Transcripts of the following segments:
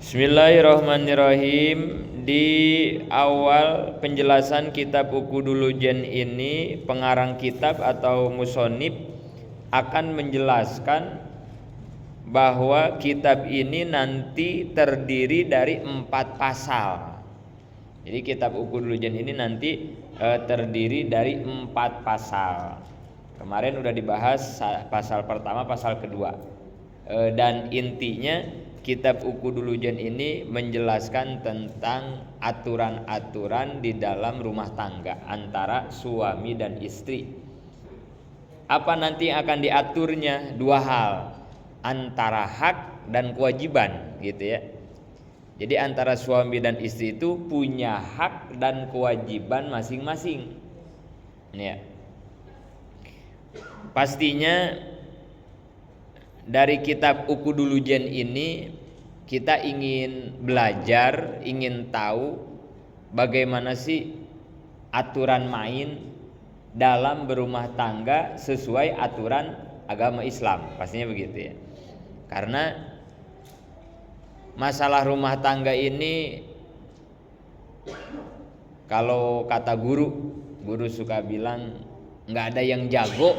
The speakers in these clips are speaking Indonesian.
Bismillahirrahmanirrahim. Di awal penjelasan kitab Uqudul ini, pengarang kitab atau musonib akan menjelaskan bahwa kitab ini nanti terdiri dari 4 pasal. Jadi kitab Uqudul ini nanti terdiri dari 4 pasal. Kemarin udah dibahas pasal pertama, pasal kedua. Dan intinya kitab Uqudul ini menjelaskan tentang aturan-aturan di dalam rumah tangga antara suami dan istri. Apa nanti akan diaturnya? 2 hal, antara hak dan kewajiban, gitu ya. Jadi antara suami dan istri itu punya hak dan kewajiban masing-masing. Ya. Pastinya dari kitab Uqudul ini kita ingin belajar, ingin tahu bagaimana sih aturan main dalam berumah tangga sesuai aturan agama Islam. Pastinya begitu ya. Karena masalah rumah tangga ini, kalau kata guru suka bilang nggak ada yang jago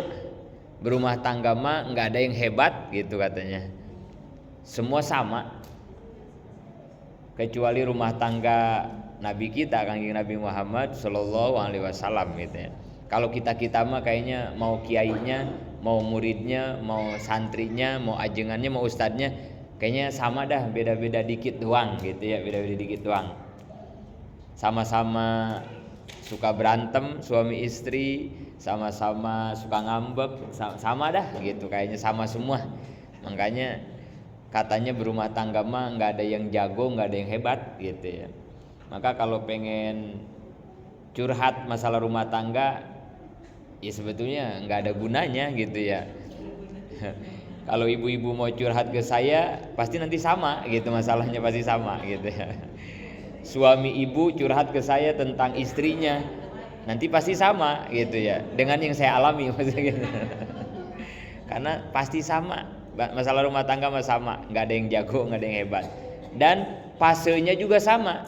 berumah tangga mah, nggak ada yang hebat gitu katanya. Semua sama, kecuali rumah tangga Nabi kita, Kanjeng Nabi Muhammad Shallallahu Alaihi Wasallam gitu ya. Kalau kita mah kayaknya mau kiainya, mau muridnya, mau santrinya, mau ajengannya, mau ustadznya, kayaknya sama dah, beda-beda dikit doang gitu ya, beda-beda dikit doang. Sama-sama suka berantem suami istri, sama-sama suka ngambek, sama dah gitu, kayaknya sama semua. Makanya katanya berumah tangga mah nggak ada yang jago, nggak ada yang hebat gitu ya. Maka kalau pengen curhat masalah rumah tangga, ya sebetulnya nggak ada gunanya gitu ya. Kalau ibu-ibu mau curhat ke saya, pasti nanti sama gitu, masalahnya pasti sama gitu ya. Suami ibu curhat ke saya tentang istrinya, nanti pasti sama gitu ya, dengan yang saya alami maksudnya gitu. Karena pasti sama, masalah rumah tangga mah sama, nggak ada yang jago, nggak ada yang hebat. Dan fasenya juga sama,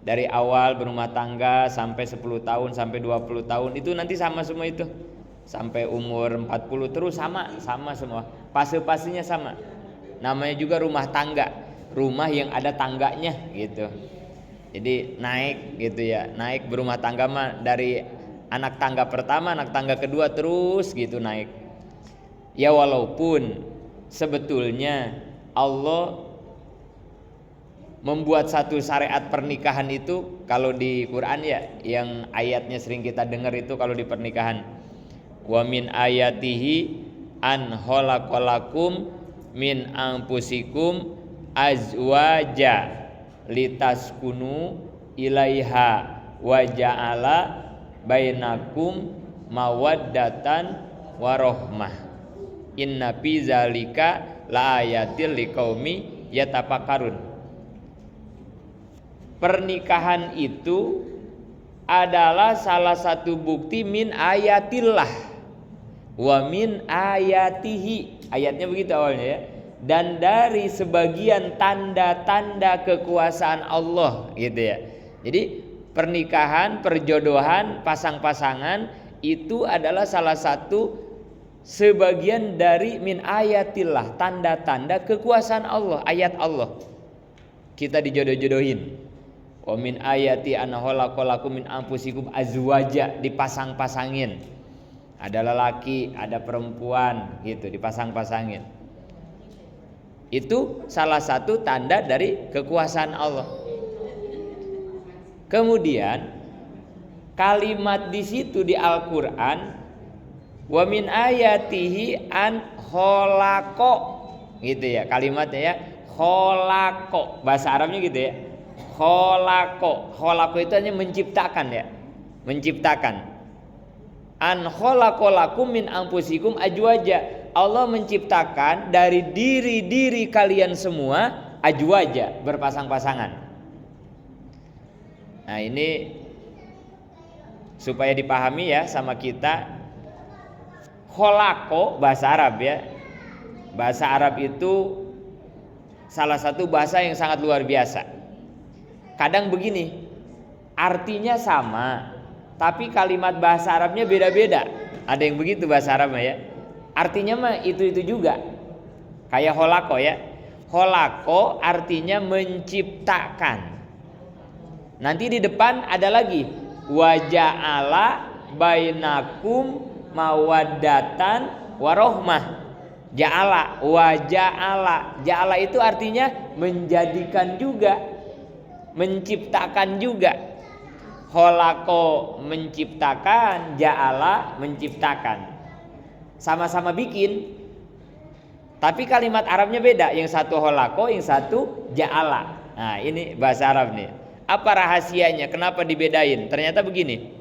dari awal berumah tangga sampai 10 tahun, sampai 20 tahun, itu nanti sama semua itu. Sampai umur 40 terus sama semua, fase-fasenya sama. Namanya juga rumah tangga, rumah yang ada tangganya gitu. Jadi naik gitu ya, naik berumah tangga mah dari anak tangga pertama, anak tangga kedua, terus gitu naik. Ya walaupun sebetulnya Allah membuat satu syariat pernikahan itu, kalau di Quran ya, yang ayatnya sering kita dengar itu kalau di pernikahan, wa min ayatihi an khalaqalakum min anfusikum azwaja litaskunu ilaiha wa ja'ala bainakum mawaddatan warahmah inna fi zalika laayatil liqaumi yatafakkarun. Pernikahan itu adalah salah satu bukti min ayatillah wa min ayatihi, ayatnya begitu awalnya ya, dan dari sebagian tanda-tanda kekuasaan Allah gitu ya. Jadi pernikahan, perjodohan, pasang-pasangan itu adalah salah satu sebagian dari min ayatillah, tanda-tanda kekuasaan Allah, ayat Allah. Kita dijodoh-jodohin. Wa min ayati an khalaqalakum min anfusikum azwaja, dipasang-pasangin. Ada lelaki, ada perempuan gitu, dipasang-pasangin. Itu salah satu tanda dari kekuasaan Allah. Kemudian kalimat di situ di Al-Qur'an, wa min ayatihi an khalaqa gitu ya, kalimatnya ya, khalaqa, bahasa Arabnya gitu ya. Khalaqa itu hanya menciptakan ya, menciptakan. An khalaqalakum min anfusikum ajwaja, Allah menciptakan dari diri-diri kalian semua ajwaja, berpasang-pasangan. Nah ini supaya dipahami ya sama kita. Kholako bahasa Arab ya, bahasa Arab itu salah satu bahasa yang sangat luar biasa. Kadang begini, artinya sama, tapi kalimat bahasa Arabnya beda-beda. Ada yang begitu bahasa Arabnya ya. Artinya mah itu juga. Kayak holako ya. Holako artinya menciptakan. Nanti di depan ada lagi waja'ala bainakum mawaddatan warohmah. Ja'ala, waja'ala. Ja'ala itu artinya menjadikan juga, menciptakan juga. Holako menciptakan, ja'ala menciptakan. Sama-sama bikin. Tapi kalimat Arabnya beda. Yang satu holako, yang satu ja'ala. Nah ini bahasa Arab nih. Apa rahasianya? Kenapa dibedain? Ternyata begini.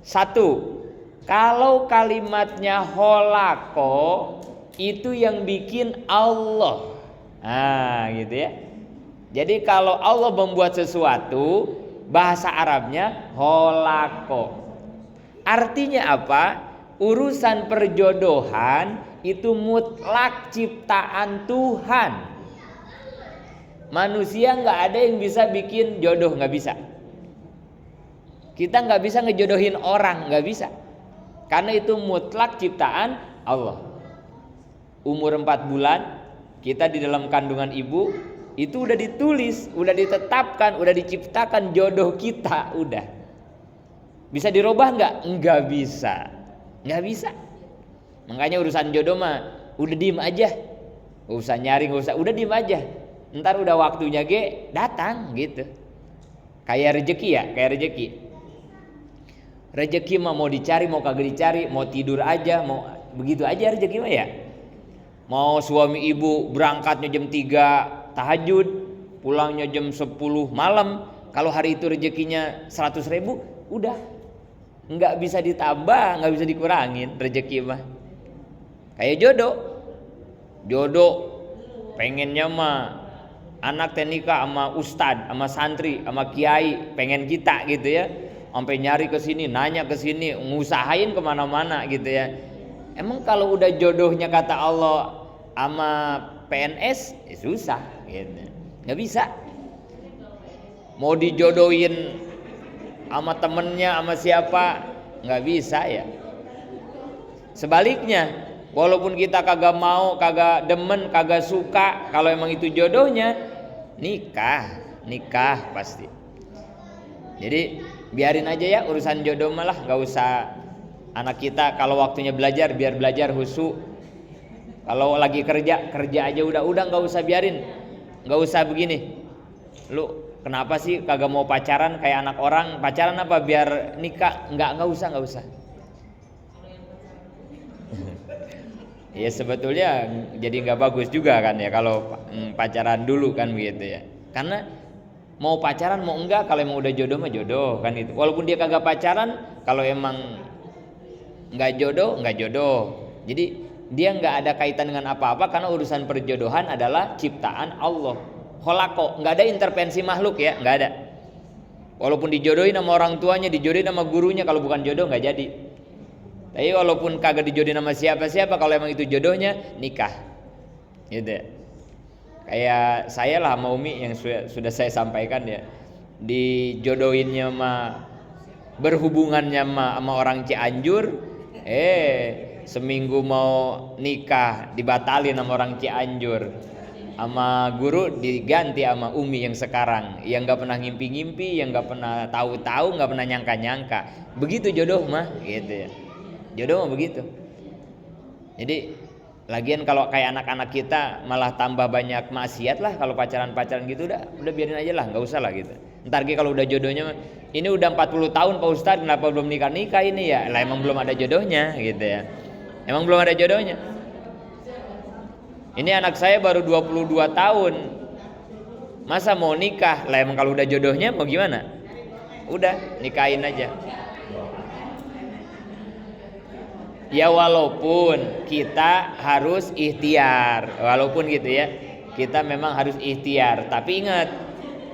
Satu, kalau kalimatnya holako itu yang bikin Allah. Nah gitu ya. Jadi kalau Allah membuat sesuatu, bahasa Arabnya holako. Artinya apa? Urusan perjodohan itu mutlak ciptaan Tuhan. Manusia nggak ada yang bisa bikin jodoh, nggak bisa. Kita nggak bisa ngejodohin orang, nggak bisa. Karena itu mutlak ciptaan Allah. Umur 4 bulan kita di dalam kandungan ibu itu udah ditulis, udah ditetapkan, udah diciptakan jodoh kita, udah. Bisa dirubah nggak? Nggak bisa, nggak bisa. Makanya urusan jodoh mah udah diem aja, nggak usah nyari, nggak usah, udah diem aja. Ntar udah waktunya datang gitu. Kayak rezeki ya, kayak rezeki. Rezeki mah mau dicari, mau kagak dicari, mau tidur aja, mau begitu aja rezeki mah ya. Mau suami ibu berangkatnya jam 3 tahajud, pulangnya jam 10 malam. Kalau hari itu rezekinya 100.000, udah. Nggak bisa ditambah, nggak bisa dikurangin rezeki mah. Kayak jodoh pengennya mah anak nikah sama ustad, sama santri, sama kiai, pengen kita gitu ya, sampai nyari ke sini, nanya ke sini, ngusahain kemana-mana gitu ya. Emang kalau udah jodohnya kata Allah sama PNS, susah gitu, nggak bisa. Mau dijodohin sama temennya, sama siapa, nggak bisa ya. Sebaliknya, walaupun kita kagak mau, kagak demen, kagak suka, kalau emang itu jodohnya, nikah pasti. Jadi biarin aja ya urusan jodoh malah, nggak usah. Anak kita kalau waktunya belajar, biar belajar khusyuk. Kalau lagi kerja aja udah nggak usah, biarin, nggak usah begini. Lu kenapa sih kagak mau pacaran kayak anak orang? Pacaran apa biar nikah? Nggak usah. Ya sebetulnya jadi nggak bagus juga kan ya kalau pacaran dulu kan begitu ya. Karena mau pacaran mau enggak, kalau emang udah jodoh mah jodoh kan itu. Walaupun dia kagak pacaran, kalau emang nggak jodoh. Jadi dia nggak ada kaitan dengan apa-apa, karena urusan perjodohan adalah ciptaan Allah. Kholako, nggak ada intervensi makhluk ya, nggak ada. Walaupun dijodohin sama orang tuanya, dijodohin sama gurunya, kalau bukan jodoh nggak jadi. Tapi walaupun kagak dijodohin sama siapa-siapa, kalau emang itu jodohnya, nikah. Gitu ya. Kayak saya lah sama Umi yang sudah saya sampaikan ya. Dijodohinnya sama, berhubungannya sama orang Cianjur, seminggu mau nikah dibatalin sama orang Cianjur. Sama guru diganti sama Umi yang sekarang, yang nggak pernah ngimpi-ngimpi, yang nggak pernah tahu-tahu, nggak pernah nyangka-nyangka. Begitu jodoh mah, gitu ya. Jodoh mah begitu. Jadi lagian kalau kayak anak-anak kita malah tambah banyak maksiat lah kalau pacaran gitu, udah biarin aja lah, nggak usah lah gitu. Ntar kalau udah jodohnya, ini udah 40 tahun Pak Ustadz, kenapa belum nikah ini ya? Lah emang belum ada jodohnya gitu ya. Emang belum ada jodohnya. Ini anak saya baru 22 tahun. Masa mau nikah? Lah emang kalau udah jodohnya mau gimana? Udah, nikahin aja. Ya walaupun kita harus ikhtiar, walaupun gitu ya, kita memang harus ikhtiar. Tapi ingat,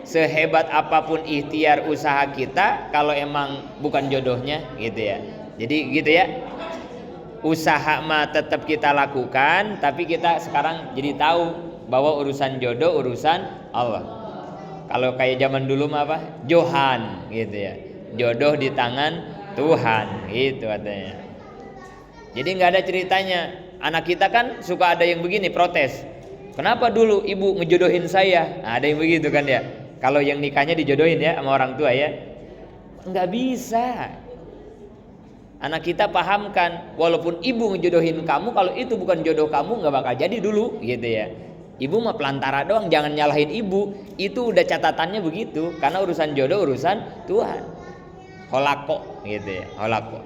sehebat apapun ikhtiar usaha kita, kalau emang bukan jodohnya gitu ya. Jadi gitu ya, usaha mah tetap kita lakukan, tapi kita sekarang jadi tahu bahwa urusan jodoh urusan Allah. Kalau kayak zaman dulu mah apa? Johan gitu ya. Jodoh di tangan Tuhan gitu katanya. Jadi nggak ada ceritanya. Anak kita kan suka ada yang begini protes. Kenapa dulu ibu ngejodohin saya? Nah, ada yang begitu kan ya. Kalau yang nikahnya dijodohin ya sama orang tua ya. Nggak bisa. Anak kita pahamkan, walaupun ibu ngejodohin kamu, kalau itu bukan jodoh kamu nggak bakal jadi dulu gitu ya. Ibu mah pelantara doang, jangan nyalahin ibu. Itu udah catatannya begitu, karena urusan jodoh urusan Tuhan. Holako gitu ya, holako.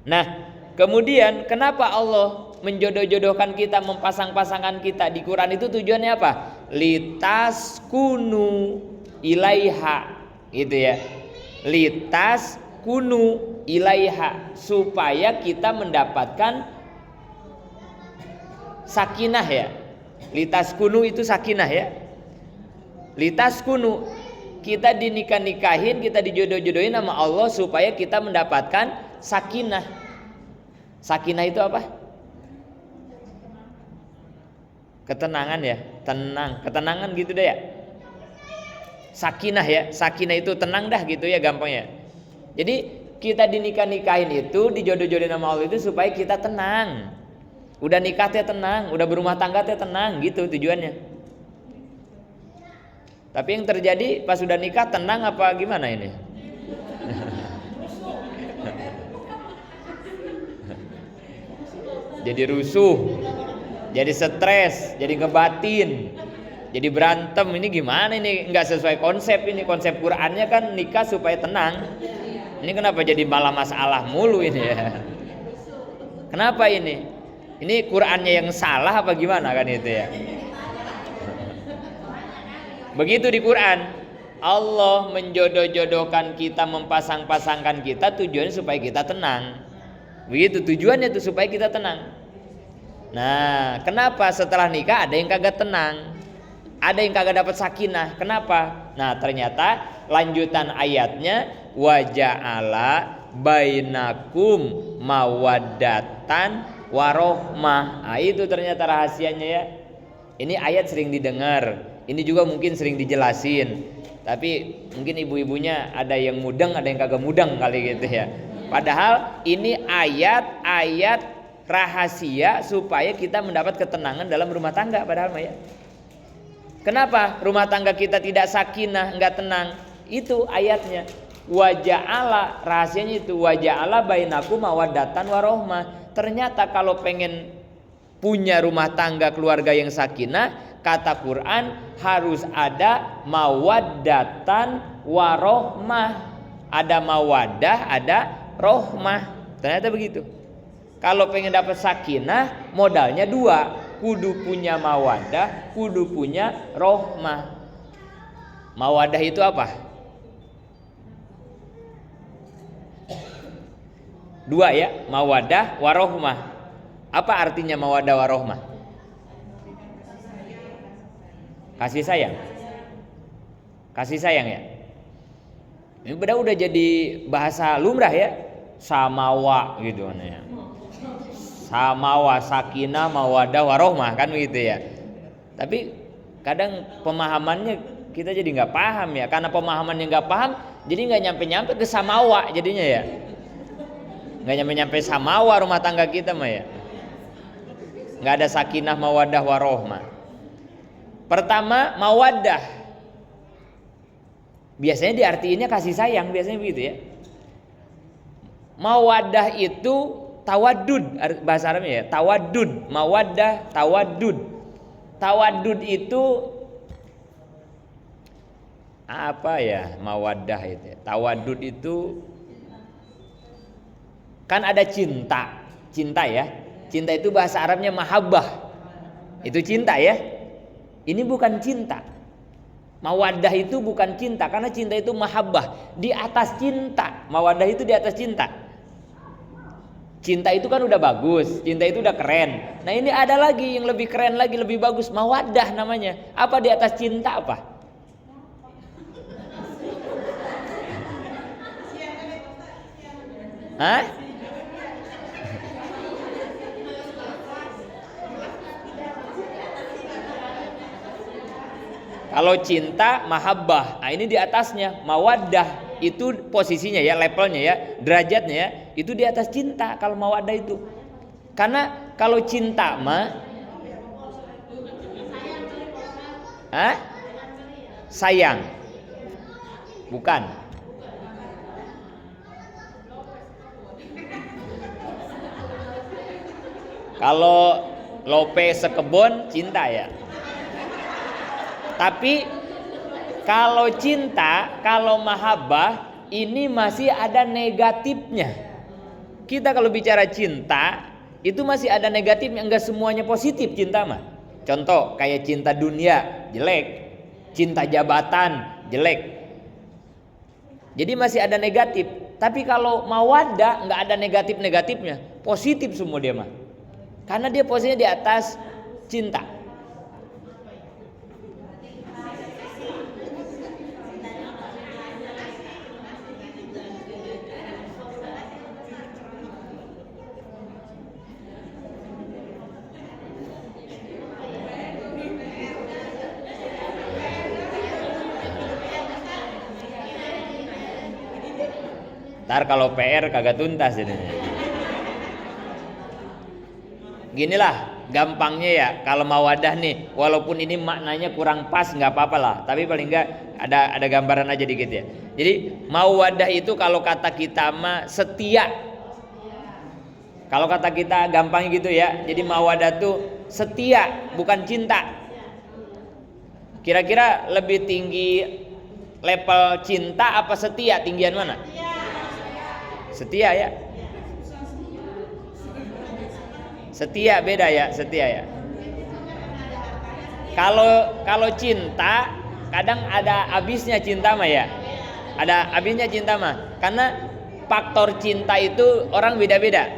Nah, kemudian kenapa Allah menjodoh-jodohkan kita, mempasang-pasangan kita di Quran itu tujuannya apa? Litaskunu ilaiha gitu ya. Litaskunu ilaiha, supaya kita mendapatkan sakinah ya. Litaskunu itu sakinah ya. Litaskunu, kita dinikah-nikahin, kita dijodoh-jodohin sama Allah supaya kita mendapatkan sakinah. Sakinah itu apa? Ketenangan ya, tenang, ketenangan gitu deh ya. Sakinah ya, sakinah itu tenang dah gitu ya gampangnya. Jadi kita dinikah-nikahin itu, dijodoh-jodohin sama Allah itu supaya kita tenang. Udah nikah teh tenang, udah berumah tangga teh tenang gitu tujuannya. Tapi yang terjadi pas sudah nikah tenang apa gimana ini? Jadi rusuh, jadi stres, jadi ngebatin, jadi berantem. Ini gimana ini? Nggak sesuai konsep ini. Konsep Qurannya kan nikah supaya tenang. Ini kenapa jadi malah masalah mulu ini ya? Kenapa ini? Ini Qurannya yang salah apa gimana kan itu ya? Begitu di Quran, Allah menjodoh-jodohkan kita, mempasang-pasangkan kita tujuannya supaya kita tenang. Begitu tujuannya itu supaya kita tenang. Nah, kenapa setelah nikah ada yang kagak tenang? Ada yang kagak dapat sakinah. Kenapa? Nah, ternyata lanjutan ayatnya wa ja'ala bainakum mawaddatan warohmah. Nah, itu ternyata rahasianya ya. Ini ayat sering didengar, ini juga mungkin sering dijelasin. Tapi mungkin ibu-ibunya ada yang mudeng, ada yang kagak mudeng kali gitu ya. Padahal ini ayat-ayat rahasia supaya kita mendapat ketenangan dalam rumah tangga padahal mah ya. Kenapa rumah tangga kita tidak sakinah, enggak tenang? Itu ayatnya. Wa ja'ala, rahasianya itu wa ja'ala bainakum mawaddatan warohmah. Ternyata kalau pengen punya rumah tangga keluarga yang sakinah, kata Quran harus ada mawaddatan warohmah. Ada mawaddah, ada rohmah. Ternyata begitu. Kalau pengen dapat sakinah, modalnya dua. Kudu punya mawaddah, kudu punya rohmah. Mawaddah itu apa? Dua ya, mawaddah warohmah. Apa artinya mawaddah warohmah? Kasih sayang. Kasih sayang ya. Ini udah jadi bahasa lumrah ya. Samawa gitu ya. Samawa, sakinah, mawaddah, warohmah kan begitu ya. Tapi kadang pemahamannya kita jadi nggak paham ya. Karena pemahamannya nggak paham, jadi nggak nyampe-nyampe ke samawa jadinya ya. Nggak nyampe-nyampe samawa rumah tangga kita mah ya. Nggak ada sakinah, mawaddah, warohmah. Pertama mawaddah, biasanya diartiinnya kasih sayang, biasanya begitu ya. Mawaddah itu tawadud, bahasa Arabnya ya, tawadud, mawaddah, tawadud. Tawadud itu apa ya? Mawaddah itu. Tawadud itu kan ada cinta, cinta ya. Cinta itu bahasa Arabnya mahabbah. Itu cinta ya. Ini bukan cinta. Mawaddah itu bukan cinta, karena cinta itu mahabbah, di atas cinta. Mawaddah itu di atas cinta. Cinta itu kan udah bagus, cinta itu udah keren. Nah ini ada lagi yang lebih keren lagi, lebih bagus, mawaddah namanya. Apa di atas cinta apa? Hah? Kalau cinta mahabbah, nah ini di atasnya. Mawaddah itu posisinya ya, levelnya ya, derajatnya ya, itu di atas cinta kalau mawaddah itu. Karena kalau cinta mah sayang. Bukan. Kalau lope sekebon cinta ya. Tapi kalau cinta, kalau mahabbah ini masih ada negatifnya. Kita kalau bicara cinta itu masih ada negatifnya, enggak semuanya positif cinta mah. Contoh kayak cinta dunia jelek, cinta jabatan jelek. Jadi masih ada negatif. Tapi kalau mawaddah enggak ada negatif-negatifnya, positif semua dia mah. Karena dia posisinya di atas cinta. Ntar kalau PR kagak tuntas ini. Ginilah gampangnya ya, kalau mawadah nih, walaupun ini maknanya kurang pas nggak apa-apa lah, tapi paling nggak ada gambaran aja dikit ya. Jadi mawadah itu kalau kata kita mah setia. Kalau kata kita gampang gitu ya. Jadi mawadah tuh setia, bukan cinta. Kira-kira lebih tinggi level cinta apa setia? Tinggian mana? Setia ya. Setia beda ya, setia ya. Kalau cinta kadang ada habisnya cinta mah ya. Ada habisnya cinta mah. Karena faktor cinta itu orang beda-beda.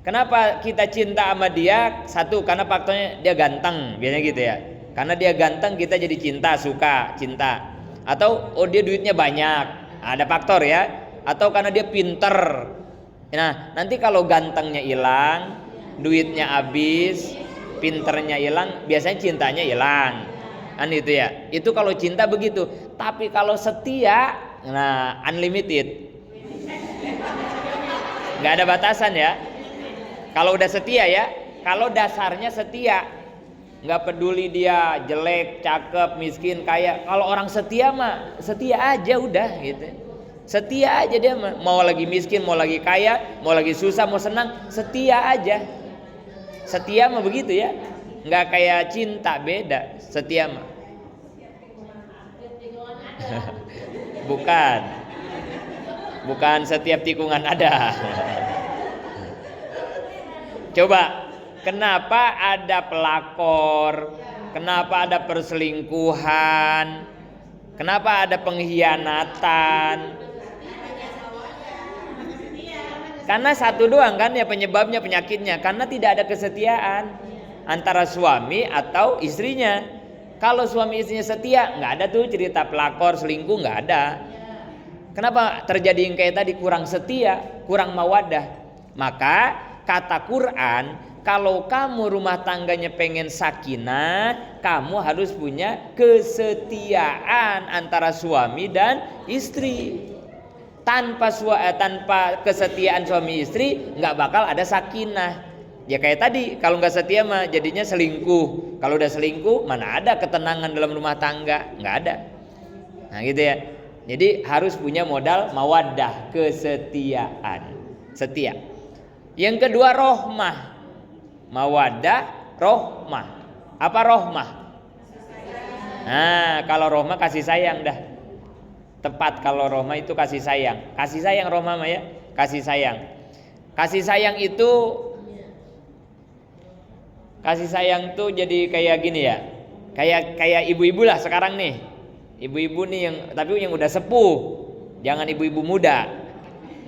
Kenapa kita cinta sama dia? Satu, karena faktornya dia ganteng, biasanya gitu ya. Karena dia ganteng kita jadi cinta, suka, cinta. Atau dia duitnya banyak, ada faktor ya. Atau karena dia pinter. Nah nanti kalau gantengnya hilang, duitnya habis, pinternya hilang, biasanya cintanya hilang. Kan itu ya. Itu kalau cinta begitu. Tapi kalau setia, nah unlimited. Gak ada batasan ya. Kalau udah setia ya, kalau dasarnya setia, nggak peduli dia jelek, cakep, miskin, kaya. Kalau orang setia mah setia aja udah gitu. Setia aja dia mah. Mau lagi miskin, mau lagi kaya, mau lagi susah, mau senang, setia aja. Setia mah begitu ya. Nggak kayak cinta, beda. Setia mah. Bukan setiap tikungan ada. Coba, kenapa ada pelakor? Kenapa ada perselingkuhan? Kenapa ada pengkhianatan? Karena satu doang kan ya penyebabnya, penyakitnya. Karena tidak ada kesetiaan antara suami atau istrinya. Kalau suami istrinya setia, nggak ada tuh cerita pelakor, selingkuh, nggak ada. Kenapa terjadi yang kayak tadi, kurang setia, kurang mawaddah? Maka kata Quran, kalau kamu rumah tangganya pengen sakinah, kamu harus punya kesetiaan antara suami dan istri. Tanpa kesetiaan suami istri, nggak bakal ada sakinah. Ya kayak tadi, kalau nggak setia mah jadinya selingkuh. Kalau udah selingkuh, mana ada ketenangan dalam rumah tangga? Nggak ada. Nah gitu ya. Jadi harus punya modal mawaddah, kesetiaan, setia. Yang kedua rohmah. Mawaddah, rohmah. Apa rohmah? Nah, kalau rohmah kasih sayang dah. Tepat kalau rohmah itu kasih sayang. Kasih sayang rohmah mah ya, kasih sayang. Kasih sayang itu tuh jadi kayak gini ya. Kayak ibu-ibu lah sekarang nih. Ibu-ibu nih yang udah sepuh. Jangan ibu-ibu muda.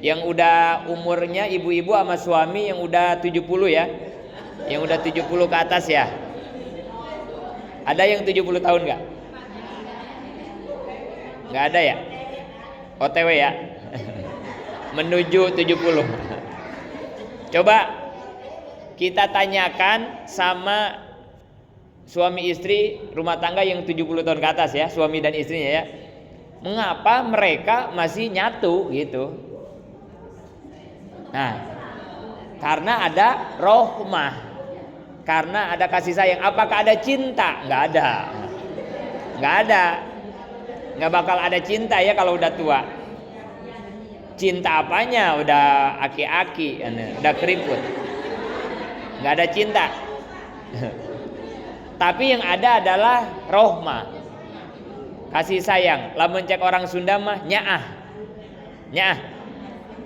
Yang udah umurnya ibu-ibu sama suami yang udah 70 ya. Yang udah 70 ke atas ya. Ada yang 70 tahun gak? Gak ada ya? OTW ya. Menuju 70. Coba kita tanyakan sama suami istri rumah tangga yang 70 tahun ke atas ya, suami dan istrinya ya. Mengapa mereka masih nyatu gitu? Nah, karena ada rohmah, karena ada kasih sayang. Apakah ada cinta? Nggak ada. Nggak ada. Nggak bakal ada cinta ya kalau udah tua. Cinta apanya? Udah aki-aki, udah keriput. Nggak ada cinta. Tapi yang ada adalah rohmah, kasih sayang. Lamun cek orang Sunda mah nyaah. Nyaah.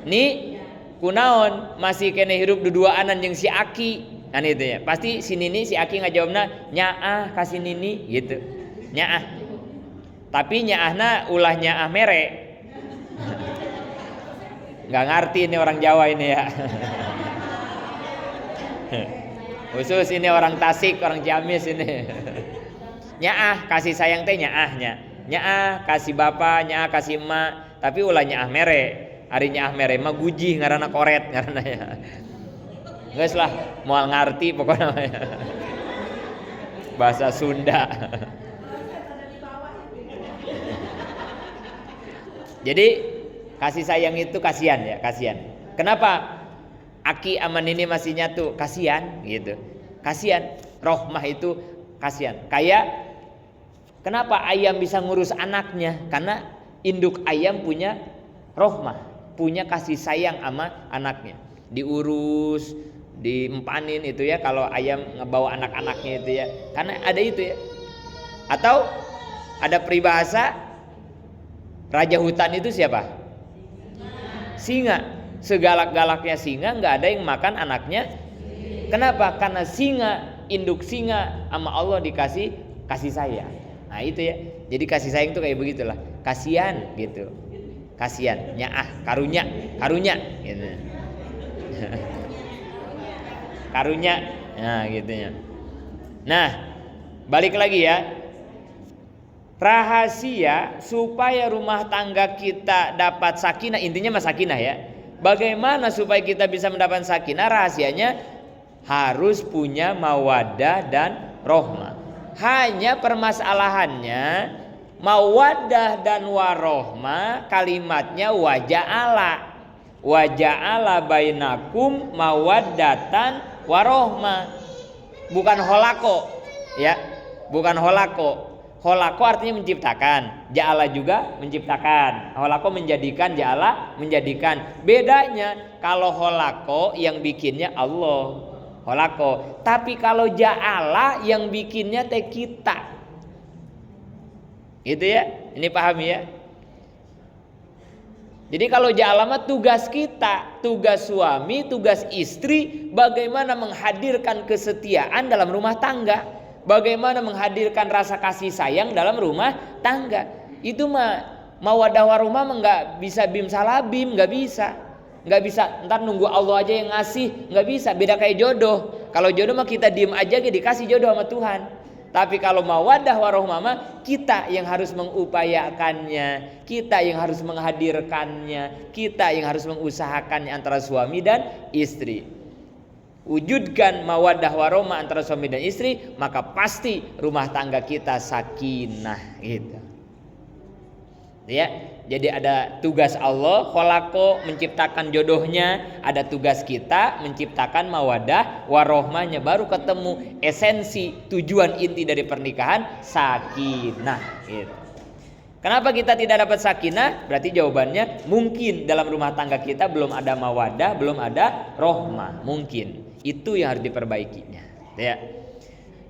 Ni kunaon masih kene hirup duduaanan jeung si Aki. Kan itu ya. Pasti si Nini si Aki ngajawabna nyaah kasih Nini gitu. Nyaah. Tapi nyaahna ulah nyaah mere. Nggak ngerti ini orang Jawa ini ya. Khusus ini orang Tasik, orang Ciamis ini. Nyaah kasih sayang teh nyaahnya. Nyaah kasih bapak, nyaah kasih emak, tapi ulah nyaah mere. Ari nyaah mere mah guji ngaranna koret ngaranna ya. Geus lah moal ngarti pokoknya. Bahasa Sunda. Jadi kasih sayang itu kasihan ya, kasihan. Kenapa? Aki aman ini masih nyatu, kasihan gitu. Kasihan, rohmah itu kasihan. Kayak kenapa ayam bisa ngurus anaknya? Karena induk ayam punya rohmah, punya kasih sayang sama anaknya. Diurus, diempanin itu ya kalau ayam ngebawa anak-anaknya itu ya. Karena ada itu ya. Atau ada peribahasa raja hutan itu siapa? Singa. Segalak-galaknya singa nggak ada yang makan anaknya. Kenapa? Karena singa, induk singa sama Allah dikasih kasih sayang. Nah itu ya. Jadi kasih sayang itu kayak begitulah. Kasihan gitu. Kasihan, nyaah, karunya gitu. Karunya. Nah gitu ya. Nah, balik lagi ya. Rahasia supaya rumah tangga kita dapat sakinah, intinya mah sakinah ya. Bagaimana supaya kita bisa mendapatkan sakinah? Rahasianya harus punya mawaddah dan rohmah. Hanya permasalahannya mawaddah dan warohmah kalimatnya waja'ala bainakum mawaddatan warohmah, bukan holako ya, bukan holako. Holako artinya menciptakan, ja'ala juga menciptakan. Holako menjadikan, ja'ala menjadikan. Bedanya kalau holako yang bikinnya Allah, holako. Tapi kalau ja'ala yang bikinnya teh kita. Gitu ya, ini pahami ya. Jadi kalau ja'ala mah tugas kita, tugas suami, tugas istri, bagaimana menghadirkan kesetiaan dalam rumah tangga. Bagaimana menghadirkan rasa kasih sayang dalam rumah tangga. Itu mah mawaddah warohmah mah nggak bisa bim salabim, nggak bisa ntar nunggu Allah aja yang ngasih, nggak bisa. Beda kayak jodoh. Kalau jodoh mah kita diem aja dikasih jodoh sama Tuhan. Tapi kalau mawaddah warohmah mah kita yang harus mengupayakannya, kita yang harus menghadirkannya, kita yang harus mengusahakannya antara suami dan istri. Wujudkan mawaddah warohmah antara suami dan istri, maka pasti rumah tangga kita sakinah gitu. Ya, jadi ada tugas Allah, kholako menciptakan jodohnya, ada tugas kita menciptakan mawaddah warohmahnya, baru ketemu esensi tujuan inti dari pernikahan sakinah gitu. Kenapa kita tidak dapat sakinah? Berarti jawabannya mungkin dalam rumah tangga kita belum ada mawaddah, belum ada rohmah, mungkin. Itu yang harus diperbaikinya ya.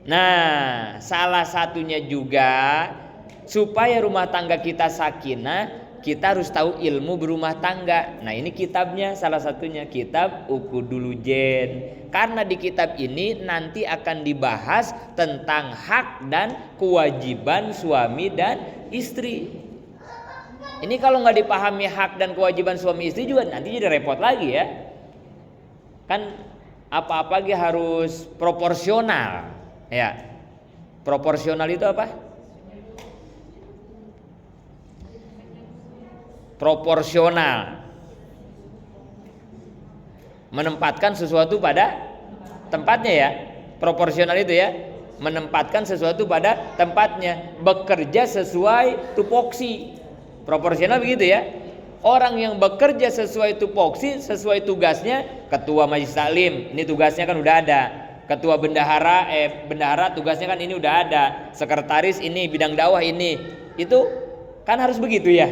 Nah, salah satunya juga supaya rumah tangga kita sakinah, kita harus tahu ilmu berumah tangga. Nah, ini kitabnya salah satunya, kitab Ukudulujen. Karena di kitab ini nanti akan dibahas tentang hak dan kewajiban suami dan istri. Ini kalau nggak dipahami hak dan kewajiban suami istri juga nanti jadi repot lagi ya. Kan apa-apa harus proporsional ya. Proporsional itu apa? Proporsional, menempatkan sesuatu pada tempatnya ya. Proporsional itu ya, menempatkan sesuatu pada tempatnya, bekerja sesuai tupoksi. Proporsional begitu ya. Orang yang bekerja sesuai tupoksi, sesuai tugasnya, ketua majelis taklim, ini tugasnya kan udah ada. Ketua bendahara tugasnya kan ini udah ada. Sekretaris ini, bidang dakwah ini. Itu kan harus begitu ya.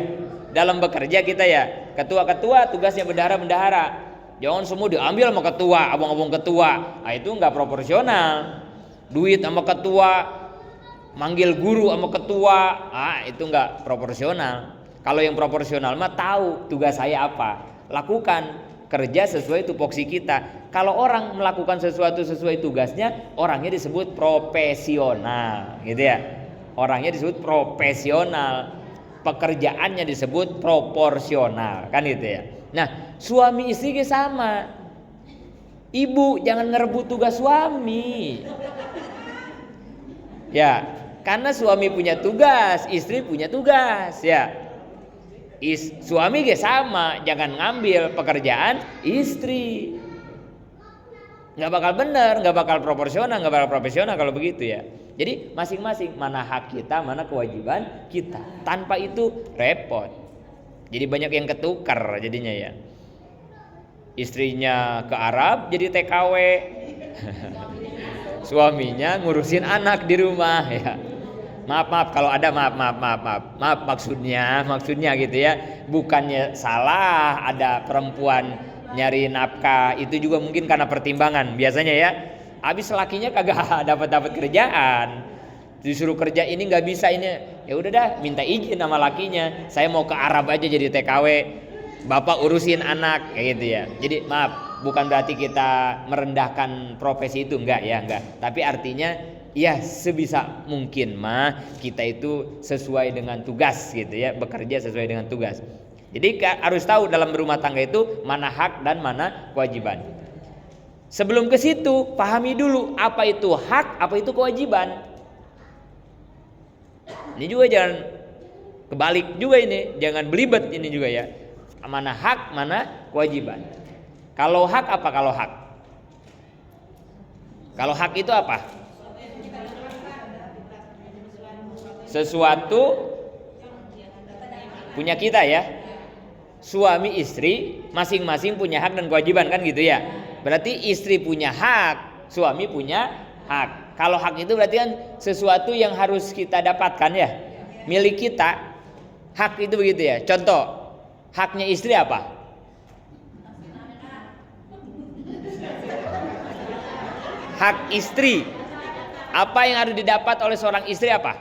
Dalam bekerja kita ya, ketua-ketua tugasnya bendahara. Jangan semua diambil sama ketua, abang-abang ketua. Nah, itu nggak proporsional. Duit sama ketua, manggil guru sama ketua, itu nggak proporsional. Kalau yang proporsional mah tahu tugas saya apa, lakukan, kerja sesuai tupoksi kita. Kalau orang melakukan sesuatu sesuai tugasnya, orangnya disebut profesional, gitu ya. Orangnya disebut profesional, pekerjaannya disebut proporsional, kan gitu ya. Nah, suami istri sama. Ibu jangan ngerebut tugas suami. Ya, karena suami punya tugas, istri punya tugas, ya. Suami ge sama, jangan ngambil pekerjaan istri. Nggak bakal benar, nggak bakal proporsional, nggak bakal profesional kalau begitu ya. Jadi masing-masing mana hak kita, mana kewajiban kita. Tanpa itu repot. Jadi banyak yang ketukar jadinya ya. Istrinya ke Arab jadi TKW. Suaminya ngurusin anak di rumah ya. Maaf kalau ada maaf maksudnya gitu ya, bukannya salah ada perempuan nyari nafkah, itu juga mungkin karena pertimbangan biasanya ya. Habis lakinya kagak dapat kerjaan, disuruh kerja ini nggak bisa ini, ya udah dah minta izin sama lakinya, saya mau ke Arab aja jadi TKW, bapak urusin anak kayak gitu ya. Jadi maaf, bukan berarti kita merendahkan profesi itu, enggak, tapi artinya ya sebisa mungkin mah kita itu sesuai dengan tugas gitu ya, bekerja sesuai dengan tugas. Jadi harus tahu dalam berumah tangga itu mana hak dan mana kewajiban. Sebelum ke situ pahami dulu apa itu hak, apa itu kewajiban. Ini juga jangan kebalik juga ini, jangan belibet ini juga ya. Mana hak, mana kewajiban. Kalau hak apa kalau hak? Kalau hak itu apa? Sesuatu punya kita ya. Suami istri masing-masing punya hak dan kewajiban kan gitu ya. Berarti istri punya hak, suami punya hak. Kalau hak itu berarti kan sesuatu yang harus kita dapatkan ya, milik kita. Hak itu begitu ya. Contoh, haknya istri apa? Hak istri, apa yang harus didapat oleh seorang istri apa?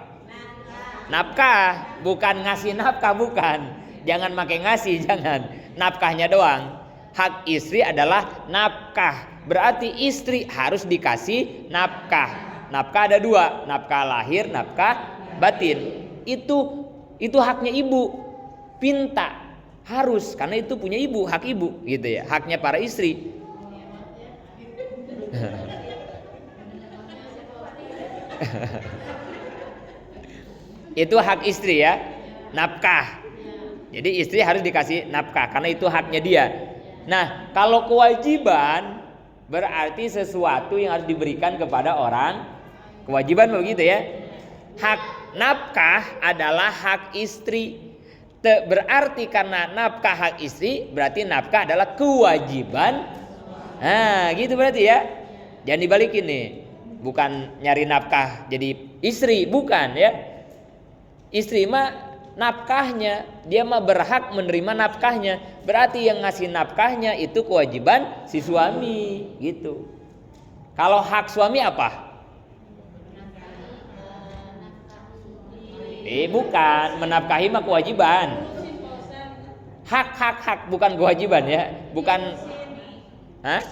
Nafkah, bukan ngasih nafkah, bukan. Jangan pakai ngasih, jangan. Nafkahnya doang. Hak istri adalah nafkah. Berarti istri harus dikasih nafkah. Nafkah ada dua, nafkah lahir, nafkah batin. Itu haknya ibu. Pinta harus, karena itu punya ibu, hak ibu, gitu ya. Haknya para istri. Itu hak istri ya, nafkah. Jadi istri harus dikasih nafkah karena itu haknya dia. Nah, kalau kewajiban berarti sesuatu yang harus diberikan kepada orang. Kewajiban begitu ya. Hak nafkah adalah hak istri. Berarti karena nafkah hak istri, berarti nafkah adalah kewajiban. Nah, gitu berarti ya. Jangan dibalikin nih. Bukan nyari nafkah jadi istri, bukan ya. Istri mah nafkahnya, dia mah berhak menerima nafkahnya. Berarti yang ngasih nafkahnya itu kewajiban si suami, gitu. Kalau hak suami apa? Bukan, menafkahi mah kewajiban. Hak, bukan kewajiban ya, bukan. Hah?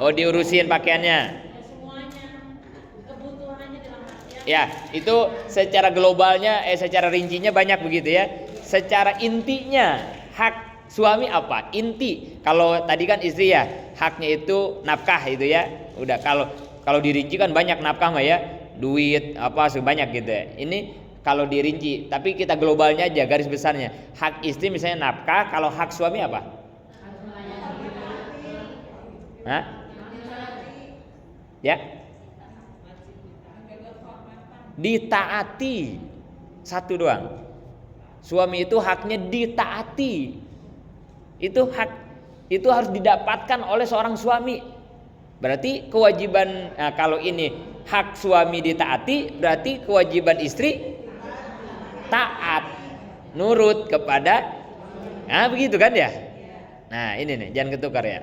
Oh, diurusin pakaiannya. Ya, itu secara globalnya, secara rincinya banyak begitu ya. Secara intinya hak suami apa? Inti. Kalau tadi kan istri ya, haknya itu nafkah itu ya. Udah kalau dirinci kan banyak nafkah mah ya. Duit apa sebanyak gitu ya. Ini kalau dirinci, tapi kita globalnya aja garis besarnya. Hak istri misalnya nafkah, kalau hak suami apa? Hah? Ya? Ditaati. Satu doang. Suami itu haknya ditaati. Itu hak, itu harus didapatkan oleh seorang suami. Berarti kewajiban, nah kalau ini hak suami ditaati, berarti kewajiban istri taat, nurut kepada, nah begitu kan ya. Nah ini nih, jangan ketukar ya.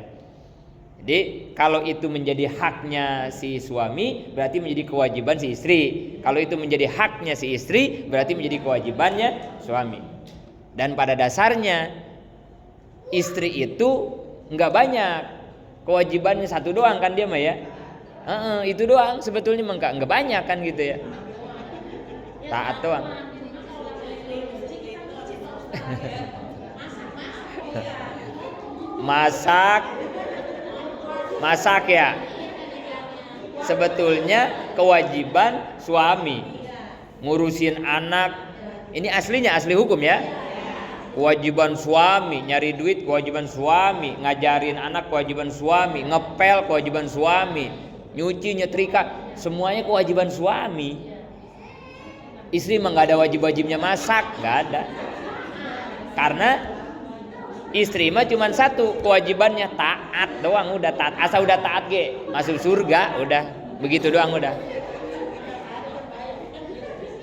Jadi kalau itu menjadi haknya si suami, berarti menjadi kewajiban si istri. Kalau itu menjadi haknya si istri, berarti menjadi kewajibannya suami. Dan pada dasarnya istri itu nggak banyak, kewajibannya satu doang kan dia mah ya. Itu doang sebetulnya nggak banyak kan gitu ya. Taat doang. Masak ya. Sebetulnya kewajiban suami. Ngurusin anak. Ini aslinya asli hukum ya. Kewajiban suami, nyari duit kewajiban suami, ngajarin anak kewajiban suami, ngepel kewajiban suami, nyuci, nyetrika, semuanya kewajiban suami. Istri mah nggak ada wajib-wajibnya masak, nggak ada. Karena istri mah cuma satu kewajibannya, taat doang, udah taat. Asal udah taat masuk surga, udah begitu doang udah.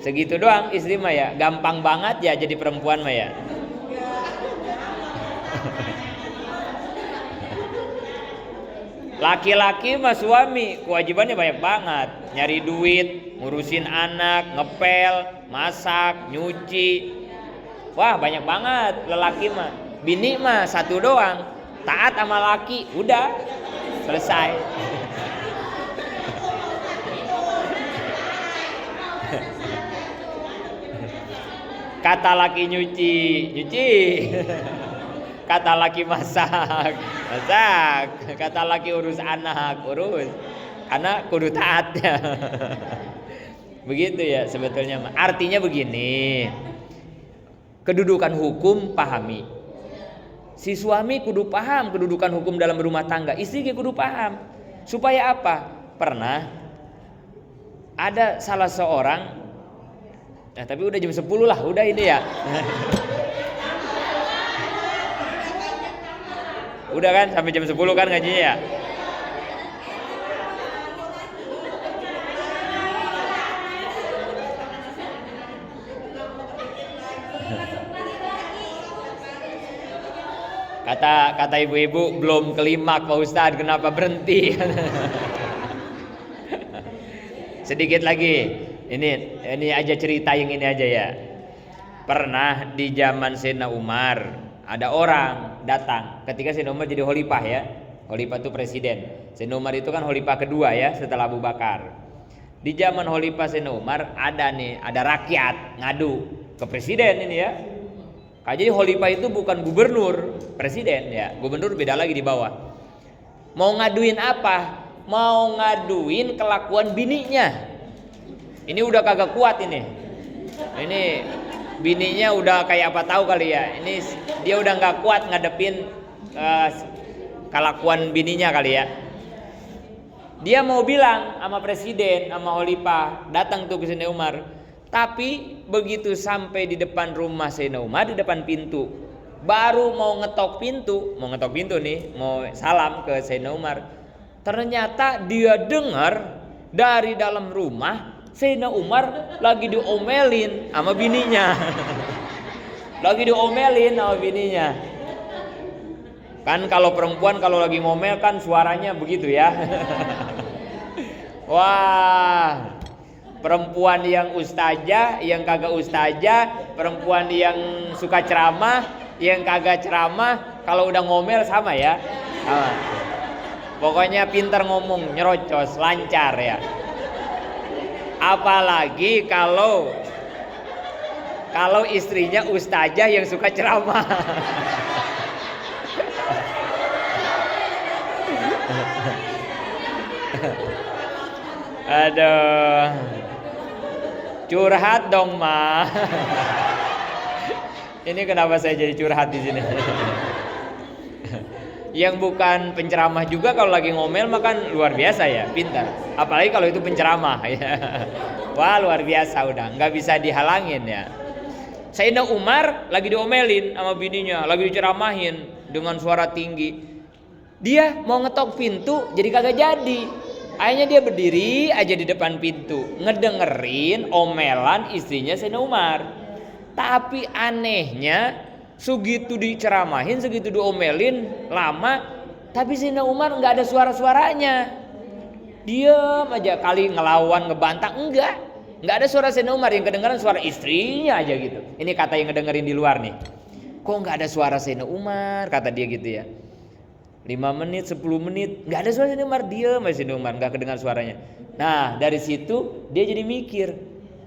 Segitu doang istri mah ya, gampang banget ya jadi perempuan mah ya. Laki-laki mah suami kewajibannya banyak banget, nyari duit, ngurusin anak, ngepel, masak, nyuci. Wah banyak banget lelaki mah. Bini mah satu doang, taat sama laki, udah selesai. Kata laki nyuci, nyuci. Kata laki masak, masak. Kata laki urus anak, urus. Anak kudu taat ya. Begitu ya sebetulnya. Artinya begini. Kedudukan hukum pahami. Si suami kudu paham kedudukan hukum dalam rumah tangga. Istri kudu paham. Supaya apa? Pernah ada salah seorang. Nah, tapi udah jam 10 lah, udah ini ya. Udah kan sampai jam 10 kan ngajinya ya. Kata ibu-ibu belum kelimak Pak Ustadz, kenapa berhenti? Sedikit lagi. Ini aja cerita yang ini aja ya. Pernah di zaman Sayyidina Umar ada orang datang ketika Sayyidina Umar jadi khalifah ya. Khalifah itu presiden. Sayyidina Umar itu kan khalifah kedua ya setelah Abu Bakar. Di zaman khalifah Sayyidina Umar ada rakyat ngadu ke presiden ini ya. Jadi khalifah itu bukan gubernur, presiden ya. Gubernur beda lagi di bawah. Mau ngaduin apa? Mau ngaduin kelakuan bininya. Ini udah kagak kuat ini. Ini bininya udah kayak apa tahu kali ya. Ini dia udah nggak kuat ngadepin kelakuan bininya kali ya. Dia mau bilang sama presiden, sama khalifah, datang tuh ke Sayyidina Umar. Tapi begitu sampai di depan rumah Sayyidina Umar, di depan pintu, baru mau ngetok pintu nih, mau salam ke Sayyidina Umar. Ternyata dia dengar dari dalam rumah Sayyidina Umar lagi diomelin sama bininya. Lagi diomelin sama bininya. Kan kalau perempuan kalau lagi ngomel kan suaranya begitu ya. Wah, perempuan yang ustazah, yang kagak ustazah, perempuan yang suka ceramah, yang kagak ceramah, kalau udah ngomel sama ya. Sama. Pokoknya pintar ngomong, nyerocos, lancar ya. Apalagi kalau istrinya ustazah yang suka ceramah. Aduh, curhat dong ma. Ini kenapa saya jadi curhat di sini? Yang bukan penceramah juga kalau lagi ngomel makan luar biasa ya, pintar. Apalagi kalau itu penceramah ya. Wah luar biasa udah, nggak bisa dihalangin ya. Sayyidina Umar lagi diomelin sama bininya, lagi diceramahin dengan suara tinggi. Dia mau ngetok pintu jadi kagak jadi. Akhirnya dia berdiri aja di depan pintu ngedengerin omelan istrinya Sayyidina Umar. Tapi anehnya segitu diceramahin, segitu diomelin lama, tapi Sayyidina Umar nggak ada suara-suaranya. Diam aja, kali ngelawan ngebantah nggak ada suara Sayyidina Umar, yang kedengaran suara istrinya aja gitu. Ini kata yang ngedengerin di luar nih. Kok nggak ada suara Sayyidina Umar, kata dia gitu ya. 5 menit, 10 menit, nggak ada suara Sayyidina Umar, diam aja Sayyidina Umar, nggak kedengar suaranya. Nah dari situ dia jadi mikir,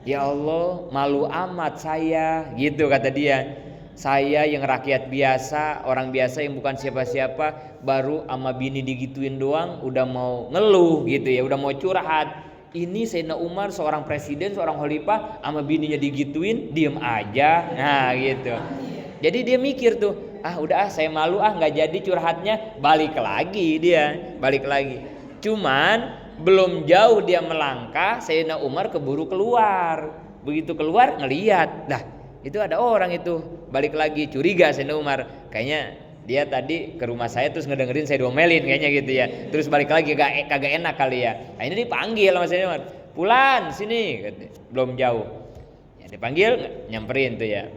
ya Allah malu amat saya, gitu kata dia. Saya yang rakyat biasa, orang biasa yang bukan siapa-siapa, baru sama bini digituin doang udah mau ngeluh gitu ya, udah mau curhat. Ini Sayyidina Umar seorang presiden, seorang khalifah, sama bininya digituin diem aja. Nah gitu. Jadi dia mikir tuh, udah saya malu nggak jadi curhatnya, balik lagi dia, balik lagi. Cuman belum jauh dia melangkah, Sayyidina Umar keburu keluar. Begitu keluar ngelihat, dah itu ada orang itu, balik lagi, curiga Sayyidina Umar, kayaknya dia tadi ke rumah saya terus ngedengerin saya diomelin kayaknya gitu ya, terus balik lagi kagak enak kali ya. Akhirnya dipanggil sama Sayyidina Umar, Fulan sini, belum jauh ya, dipanggil nyamperin tuh ya,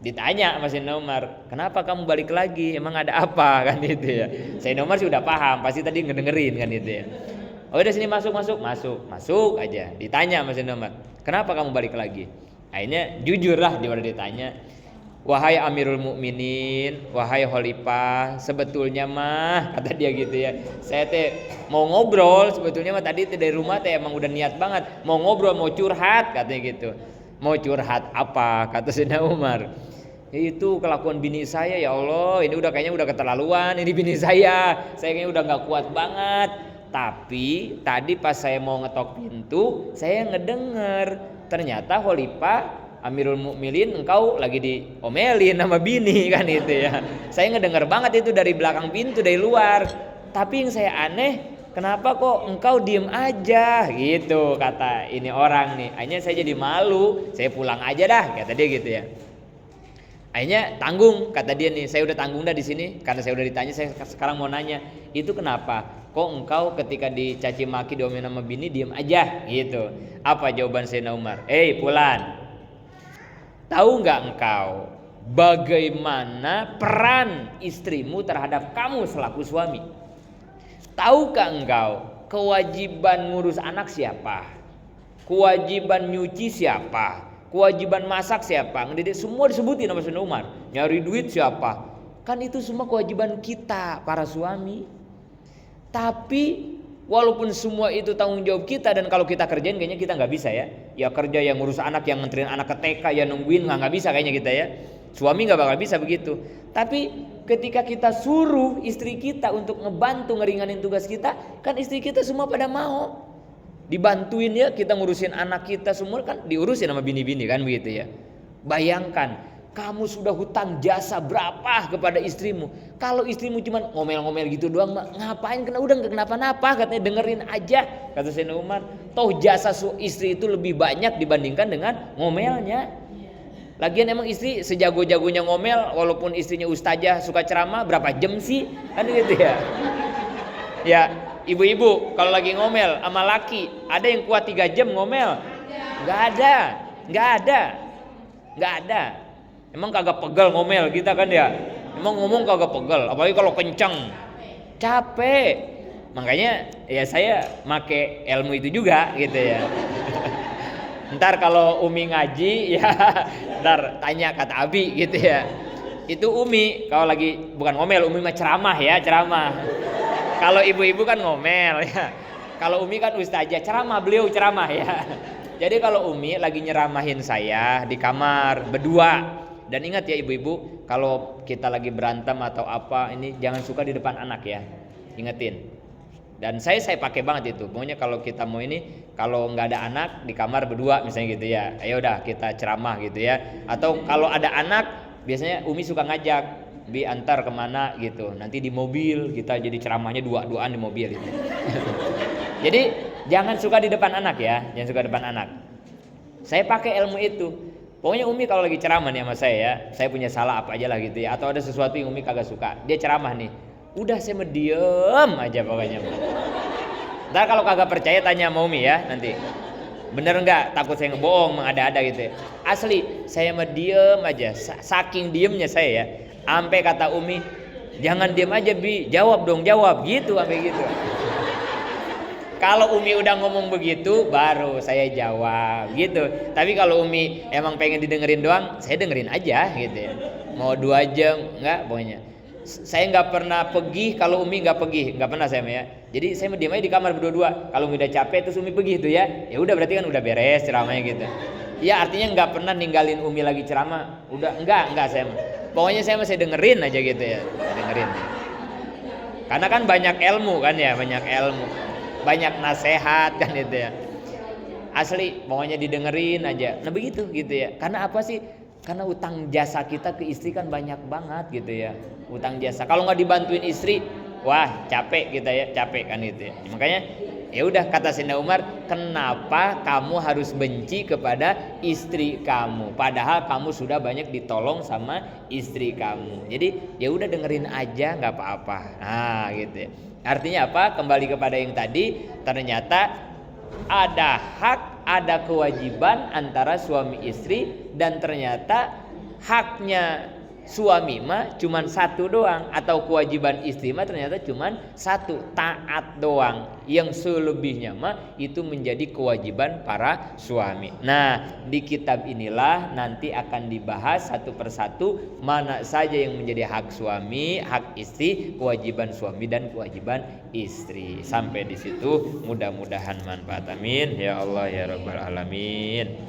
ditanya sama Sayyidina Umar, kenapa kamu balik lagi, emang ada apa kan gitu ya. Sayyidina Umar sih udah paham, pasti tadi ngedengerin kan gitu ya. Oh udah sini masuk aja, ditanya sama Sayyidina Umar, kenapa kamu balik lagi. Akhirnya jujur lah dia udah ditanya, wahai Amirul Mukminin, wahai Khalifah, sebetulnya mah kata dia gitu ya, saya teh mau ngobrol, sebetulnya mah tadi dari rumah teh emang udah niat banget mau ngobrol, mau curhat katanya gitu. Mau curhat apa, kata Sayyidina Umar, itu kelakuan bini saya ya Allah, ini udah kayaknya udah keterlaluan, ini bini saya kayaknya udah gak kuat banget. Tapi tadi pas saya mau ngetok pintu, saya ngedenger ternyata Khalifah Amirul Mukminin engkau lagi diomelin sama bini kan itu ya. Saya ngedenger banget itu dari belakang pintu, dari luar. Tapi yang saya aneh, kenapa kok engkau diem aja gitu, kata ini orang nih. Akhirnya saya jadi malu, saya pulang aja dah, kata dia gitu ya. Akhirnya tanggung, kata dia nih, saya udah tanggung dah di sini karena saya udah ditanya. Saya sekarang mau nanya, itu kenapa kok engkau ketika dicaci maki diomelin sama bini diem aja gitu. Apa jawaban Sayyidina Umar? Fulan, tahu nggak engkau bagaimana peran istrimu terhadap kamu selaku suami? Tahukah engkau kewajiban ngurus anak siapa? Kewajiban nyuci siapa? Kewajiban masak siapa? Ngedidik semua disebutin sama Sayyidina Umar. Nyari duit siapa? Kan itu semua kewajiban kita para suami. Tapi walaupun semua itu tanggung jawab kita, dan kalau kita kerjain kayaknya kita nggak bisa ya. Ya kerja yang ngurus anak, yang nganterin anak ke TK, ya nungguin nggak bisa kayaknya kita ya. Suami nggak bakal bisa begitu. Tapi ketika kita suruh istri kita untuk ngebantu ngeringanin tugas kita, kan istri kita semua pada mau dibantuin ya. Kita ngurusin anak kita semua kan diurusin sama bini-bini kan begitu ya. Bayangkan kamu sudah hutang jasa berapa kepada istrimu. Kalau istrimu cuma ngomel-ngomel gitu doang, ngapain, udah nggak kenapa-napa, katanya dengerin aja, kata Sayyidina Umar. Toh jasa istri itu lebih banyak dibandingkan dengan ngomelnya. Lagian emang istri sejago-jagonya ngomel, walaupun istrinya ustazah suka ceramah, berapa jam sih? Kan gitu ya. Ya, ibu-ibu kalau lagi ngomel sama laki, ada yang kuat 3 jam ngomel? Nggak ada. Emang kagak pegel ngomel kita kan ya? Emang ngomong kagak pegel, apalagi kalau kencang, capek. Makanya ya saya make ilmu itu juga gitu ya. Ntar kalau Umi ngaji ya, ntar tanya kata Abi gitu ya. Itu Umi kalau lagi bukan ngomel, Umi mah ceramah ya, ceramah. Kalau ibu-ibu kan ngomel ya. Kalau Umi kan ustazah, ceramah, beliau ceramah ya. Jadi kalau Umi lagi nyeramahin saya di kamar berdua. Dan ingat ya ibu-ibu, kalau kita lagi berantem atau apa, ini jangan suka di depan anak ya. Ingetin. Dan saya pakai banget itu. Pokoknya kalau kita mau ini, kalau nggak ada anak di kamar berdua misalnya gitu ya, ayo udah kita ceramah gitu ya. Atau kalau ada anak, biasanya Umi suka ngajak, Bi antar kemana gitu. Nanti di mobil kita jadi ceramahnya dua-duaan di mobil gitu. Jadi jangan suka di depan anak ya, jangan suka di depan anak. Saya pakai ilmu itu. Pokoknya Umi kalau lagi ceramah nih sama saya ya, saya punya salah apa aja lah gitu ya, atau ada sesuatu yang Umi kagak suka, dia ceramah nih, udah saya diem aja pokoknya. Ntar kalau kagak percaya tanya sama Umi ya nanti. Bener nggak? Takut saya ngebohong, mengada-ada gitu ya. Asli, saya diem aja. Saking diemnya saya ya, sampai kata Umi, jangan diem aja Bi, jawab dong, jawab gitu, sampai gitu. Kalau Umi udah ngomong begitu, baru saya jawab gitu. Tapi kalau Umi emang pengen didengerin doang, saya dengerin aja gitu ya. Mau 2 jam, nggak pokoknya. Saya nggak pernah pergi kalau Umi nggak pergi, nggak pernah saya ya. Jadi saya diam aja di kamar berdua-dua. Kalau Umi udah capek terus Umi pergi gitu ya, ya udah berarti kan udah beres ceramahnya gitu. Ya artinya nggak pernah ninggalin Umi lagi ceramah. Udah enggak saya. Pokoknya saya masih dengerin aja gitu ya, dengerin. Karena kan banyak ilmu kan ya, banyak ilmu, banyak nasihat kan gitu ya. Asli, pokoknya didengerin aja. Nah begitu gitu ya. Karena apa sih? Karena utang jasa kita ke istri kan banyak banget gitu ya. Utang jasa. Kalau nggak dibantuin istri, wah capek kita ya, capek kan gitu ya. Makanya ya udah kata Sayyidina Umar, kenapa kamu harus benci kepada istri kamu? Padahal kamu sudah banyak ditolong sama istri kamu. Jadi ya udah dengerin aja, nggak apa-apa. Nah gitu ya. Artinya apa? Kembali kepada yang tadi, ternyata ada hak, ada kewajiban antara suami istri, dan ternyata haknya suami mah cuman satu doang, atau kewajiban istri mah ternyata cuman satu, taat doang. Yang selebihnya mah itu menjadi kewajiban para suami. Nah, di kitab inilah nanti akan dibahas satu persatu mana saja yang menjadi hak suami, hak istri, kewajiban suami dan kewajiban istri. Sampai di situ mudah-mudahan manfaat, amin ya Allah ya rabbal alamin.